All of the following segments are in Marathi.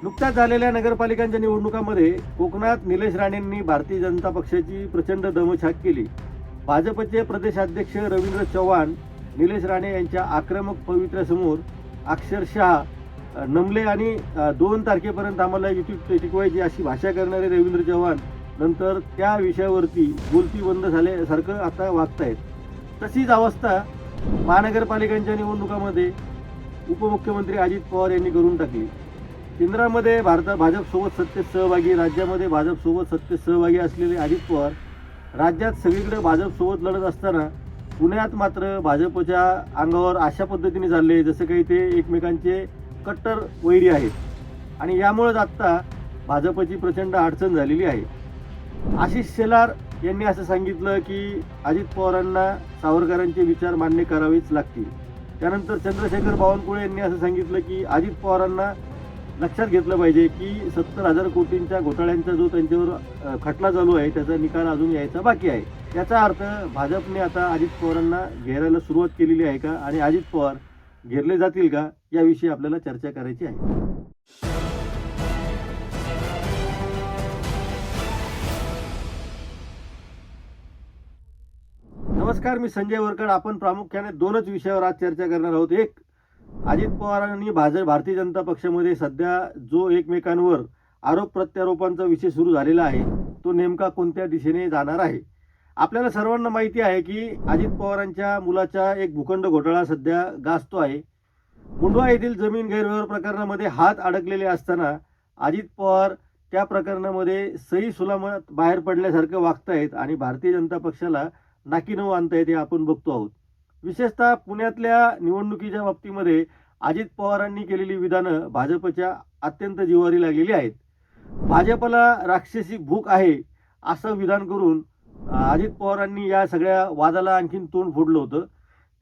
नुकत्याच झालेल्या नगरपालिकांच्या निवडणुकांमध्ये कोकणात निलेश राणेंनी भारतीय जनता पक्षाची प्रचंड दमछाक केली. भाजपचे प्रदेशाध्यक्ष रवींद्र चव्हाण निलेश राणे यांच्या आक्रमक पवित्र्यासमोर अक्षरशः नमले आणि 2 तारखेपर्यंत आम्हाला युती टिकवायची अशी भाषा करणारे रवींद्र चव्हाण नंतर त्या विषयावरती बोलती बंद झाल्यासारखं आता वागतायत. तशीच अवस्था महानगरपालिकांच्या निवडणुकामध्ये उपमुख्यमंत्री अजित पवार यांनी करून टाकली. केंद्रामध्ये भाजपसोबत सत्तेत सहभागी, राज्यामध्ये भाजपसोबत सत्तेत सहभागी असलेले अजित पवार राज्यात सगळीकडे भाजपसोबत लढत असताना पुण्यात मात्र भाजपच्या अंगावर अशा पद्धतीने चालले जसं काही ते एकमेकांचे कट्टर वैरी आहेत. आणि यामुळेच आत्ता भाजपची प्रचंड अडचण झालेली आहे. आशिष शेलार यांनी असं सांगितलं की अजित पवारांना सावरकरांचे विचार मान्य करावेच लागतील. त्यानंतर चंद्रशेखर बावनकुळे यांनी असं सांगितलं की अजित पवारांना लक्षात घेतलं पाहिजे की 70,000 कोटींच्या घोटाळ्यांचा जो त्यांच्यावर खटला चालू आहे त्याचा निकाल अजून यायचा बाकी आहे. याचा अर्थ भाजपने आता अजित पवारांना घेरायला सुरुवात केलेली आहे का आणि अजित पवार घेरले जातील का याविषयी आपल्याला चर्चा करायची आहे. नमस्कार, मी संजय वरकड. आपण प्रामुख्याने 2च विषयावर आज चर्चा करणार आहोत. एक, अजित पवार आणि भारतीय जनता पक्षामध्ये सध्या जो एकमेकांवर आरोप प्रत्यारोपांचा विषय सुरू झालेला आहे तो नेमका कोणत्या दिशेने जाणार आहे. आपल्याला सर्वांना माहिती आहे की अजित पवारांच्या मुलाचा एक भूखंड घोटाळा सध्या गाजतो आहे. मुंढवा येथील जमीन गैरव्यवहार प्रकरणामध्ये हात अडकलेले असताना अजित पवार त्या प्रकरणामध्ये सही सुलामत बाहेर पडल्यासारखं वागतायत आणि भारतीय जनता पक्षाला नाकीनऊ आणतायत हे आपण बघतो आहोत. विशेषतः पुण्यातल्या निवडणुकीच्या बाबतीमध्ये अजित पवारांनी केलेली विधानं भाजपच्या अत्यंत जिव्हारी लागलेली आहेत. भाजपला राक्षसी भूक आहे असं विधान करून अजित पवारांनी या सगळ्या वादाला आणखीन तोंड फोडलं होतं.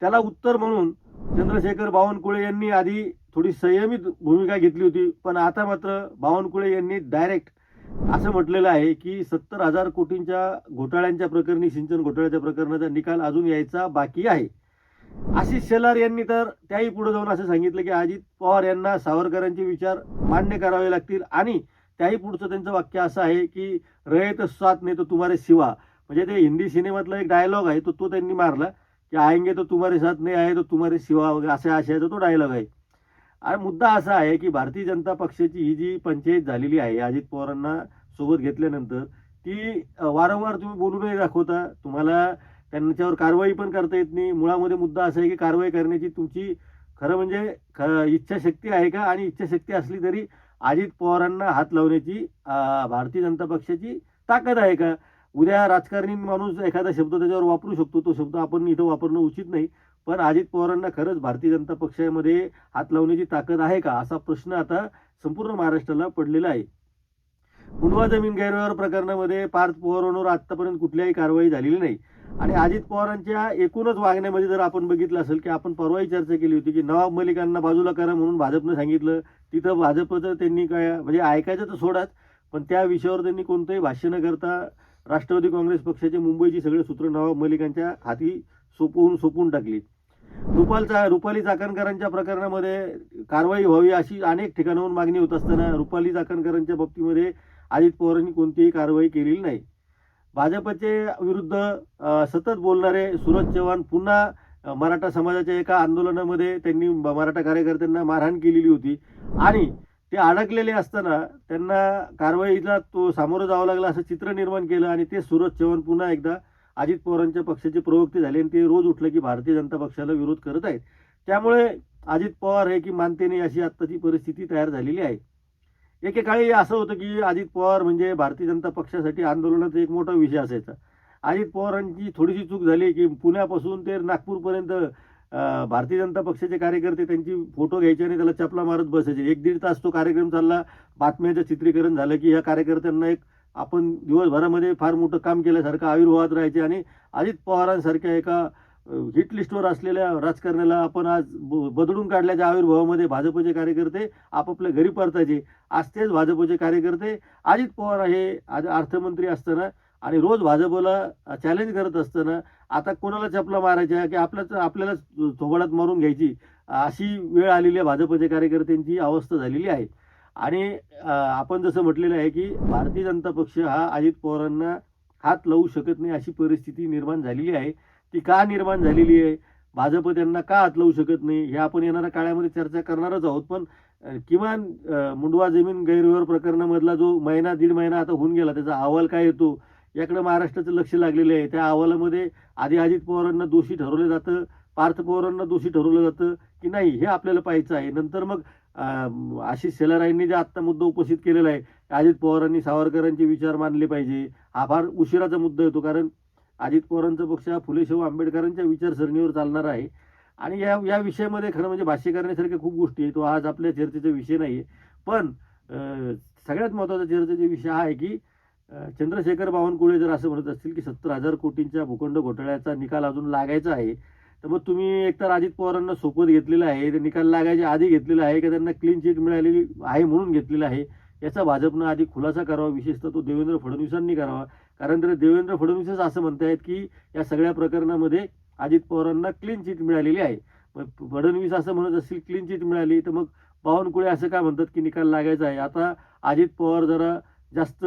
त्याला उत्तर म्हणून चंद्रशेखर बावनकुळे यांनी आधी थोडी संयमित भूमिका घेतली होती, पण आता मात्र बावनकुळे यांनी डायरेक्ट असं म्हटलेलं आहे की 70,000 कोटींच्या घोटाळ्यांच्या प्रकरणी, सिंचन घोटाळ्याच्या प्रकरणाचा निकाल अजून यायचा बाकी आहे. आशिष शेलार यांनी तर त्याही पुढे जाऊन असं सांगितलं की अजित पवार यांना सावरकरांचे विचार मान्य करावे लागतील आणि त्याही पुढचं त्यांचं वाक्य असं आहे की रहे तो साथ नहीं तो तुम्हारे सिवा. म्हणजे ते हिंदी सिनेमातला एक डायलॉग आहे तो त्यांनी मारला की आएंगे तो तुम्हारे साथ नहीं आए तो तुम्हारे सिवा वगैरे अशा आशयाचा तो डायलॉग आहे. आणि मुद्दा असा आहे की भारतीय जनता पक्षाची ही जी पंचायत झालेली आहे अजित पवारांना सोबत घेतल्यानंतर ती वारंवार तुम्ही बोलू नाही दाखवता, तुम्हाला त्यांच्यावर कारवाई पण करता येत नाही. मुळामध्ये मुद्दा असा आहे की कारवाई करण्याची तुमची खरं म्हणजे इच्छाशक्ती आहे का, आणि इच्छाशक्ती असली तरी अजित पवारांना हात लावण्याची भारतीय जनता पक्षाची ताकद आहे का. उद्या राजकारणी माणूस एखादा शब्द त्याच्यावर वापरू शकतो, तो शब्द आपण इथं वापरणं उचित नाही, पण अजित पवारांना खरंच भारतीय जनता पक्षामध्ये हात लावण्याची ताकद आहे का असा प्रश्न आता संपूर्ण महाराष्ट्राला पडलेला आहे. मुंढवा जमीन गैरव्यवहार प्रकरणामध्ये पार्थ पवारांवर आतापर्यंत कुठल्याही कारवाई झालेली नाही. आणि अजित पवारांच्या एकूणच वागण्यामध्ये जर आपण बघितलं असेल की आपण परवाही चर्चा केली होती की नवाब मलिकांना बाजूला करा म्हणून भाजपनं सांगितलं, तिथं भाजपचं त्यांनी काय म्हणजे ऐकायचं तर सोडाच, पण त्या विषयावर त्यांनी कोणतंही भाष्य न करता राष्ट्रवादी काँग्रेस पक्षाचे मुंबईची सगळे सूत्र नवाब मलिकांच्या हाती सोपवून टाकली. रुपाली चाकणकरांच्या प्रकरणामध्ये कारवाई व्हावी अशी अनेक ठिकाणाहून मागणी होत असताना रुपाली चाकणकरांच्या बाबतीमध्ये अजित पवारांनी कोणतीही कारवाई केलेली नाही. भाजपचे विरुद्ध सतत बोलणारे सूरज चव्हाण पुन्हा मराठा समाजाच्या एका आंदोलनामध्ये त्यांनी मराठा कार्यकर्त्यांना मारहाण केलेली होती आणि ते अडकलेले असताना त्यांना कारवाईला तो सामोरं जावं लागलं असं चित्र निर्माण केलं आणि ते सूरज चव्हाण पुन्हा एकदा अजित पवारांच्या पक्षाचे प्रवक्ते झाले आणि ते रोज उठलं की भारतीय जनता पक्षाला विरोध करत आहेत. त्यामुळे अजित पवार हे की मानते नाही अशी आत्ताची परिस्थिती तयार झालेली आहे. एकेकाळी असं होतं की अजित पवार म्हणजे भारतीय जनता पक्षासाठी आंदोलनाचा एक मोठा विषय असायचा. अजित पवारांची थोडीशी चूक झाली की पुण्यापासून ते नागपूरपर्यंत भारतीय जनता पक्षाचे कार्यकर्ते त्यांची फोटो घ्यायचे आणि त्याला चपला मारत बसायचे. 1-1.5 तास तो कार्यक्रम चालला. बातम्याचं चित्रीकरण झालं की या कार्यकर्त्यांना एक आपण दिवसभरामध्ये फार मोठं काम केल्यासारखं आविर्भावात राहायचे आणि अजित पवारांसारख्या एका हिट लिस्टवर असलेल्या राजकारण्याला आपण आज बदलून काढल्याच्या आविर्भावामध्ये भाजपचे कार्यकर्ते आपापल्या घरी परतायचे. आज तेच भाजपचे कार्यकर्ते अजित पवार हे अर्थमंत्री असताना आणि रोज भाजपला चॅलेंज करत असताना आता कोणाला चपला मारायच्या की आपल्याला थोबाडात मारून घ्यायची अशी वेळ आलेली आहे भाजपच्या कार्यकर्त्यांची अवस्था झालेली आहे. आणि आपण जसं म्हटलेलं आहे की भारतीय जनता पक्ष हा अजित पवारांना हात लावू शकत नाही अशी परिस्थिती निर्माण झालेली आहे. ती का निर्माण झालेली आहे? भाजप त्यांना का हात लावू शकत नाही? हे आपण येणाऱ्या काळामध्ये चर्चा करणारच आहोत. पण किमान मुंडवा जमीन गैरव्यवहार प्रकरणामधला जो महिना, दीड महिना आता होऊन गेला, त्याचा अहवाल काय येतो याकडे महाराष्ट्राचं लक्ष लागलेलं आहे. त्या अहवालामध्ये आधी अजित पवारांना दोषी ठरवलं जातं, पार्थ पवारांना दोषी ठरवलं जातं की नाही, हे आपल्याला पाहायचं आहे. नंतर मग आशिष शेलारायांनी जे आत्ता मुद्दा उपस्थित केलेला आहे, अजित पवारांनी सावरकरांचे विचार मानले पाहिजे, हा फार उशिराचा मुद्दा येतो. कारण अजित पवारांचा पक्ष हा फुले शाहू आंबेडकरांच्या विचारसरणीवर चालणारा आहे. आणि या या विषयामध्ये खरं म्हणजे भाष्य करण्यासारख्या खूप गोष्टी आहेत. तो आज आपल्या चर्चेचा विषय नाही आहे. पण सगळ्यात महत्त्वाचा चर्चेचा विषय हा आहे की चंद्रशेखर बावनकुळे जर असं म्हणत असतील की 70,000 कोटींच्या भूखंड घोटाळ्याचा निकाल अजून लागायचा आहे, तर मग तुम्ही एकतर अजित पवारांना सोपत घेतलेलं आहे, ते निकाल लागायच्या आधी घेतलेला आहे का त्यांना क्लीन चिट मिळालेली आहे म्हणून घेतलेला आहे, याचा भाजपनं आधी खुलासा करावा. विशेषतः तो देवेंद्र फडणवीसांनी करावा. कारण तर देवेंद्र फडणवीसच असं म्हणतायत की या सगळ्या प्रकरणामध्ये अजित पवारांना क्लीन चिट मिळालेली आहे. मग फडणवीस असं म्हणत असतील क्लीन चिट मिळाली, तर मग बावनकुळे असं का म्हणतात की निकाल लागायचा आहे? आता अजित पवार जरा जास्त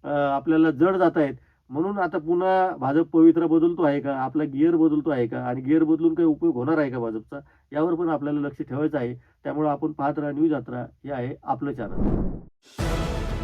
आपल्याला जड जात आहेत. म्हणून आता पुन्हा भाजप पवित्रा बदलतो आहे का? आपला गिअर बदलतो आहे का? आणि गिअर बदलून काही उपयोग होणार आहे का भाजपचा? यावर पण आपल्याला लक्ष ठेवायचं आहे. त्यामुळे आपण पाहत राहा न्यूज यात्रा, हे आहे आपलं चॅनल.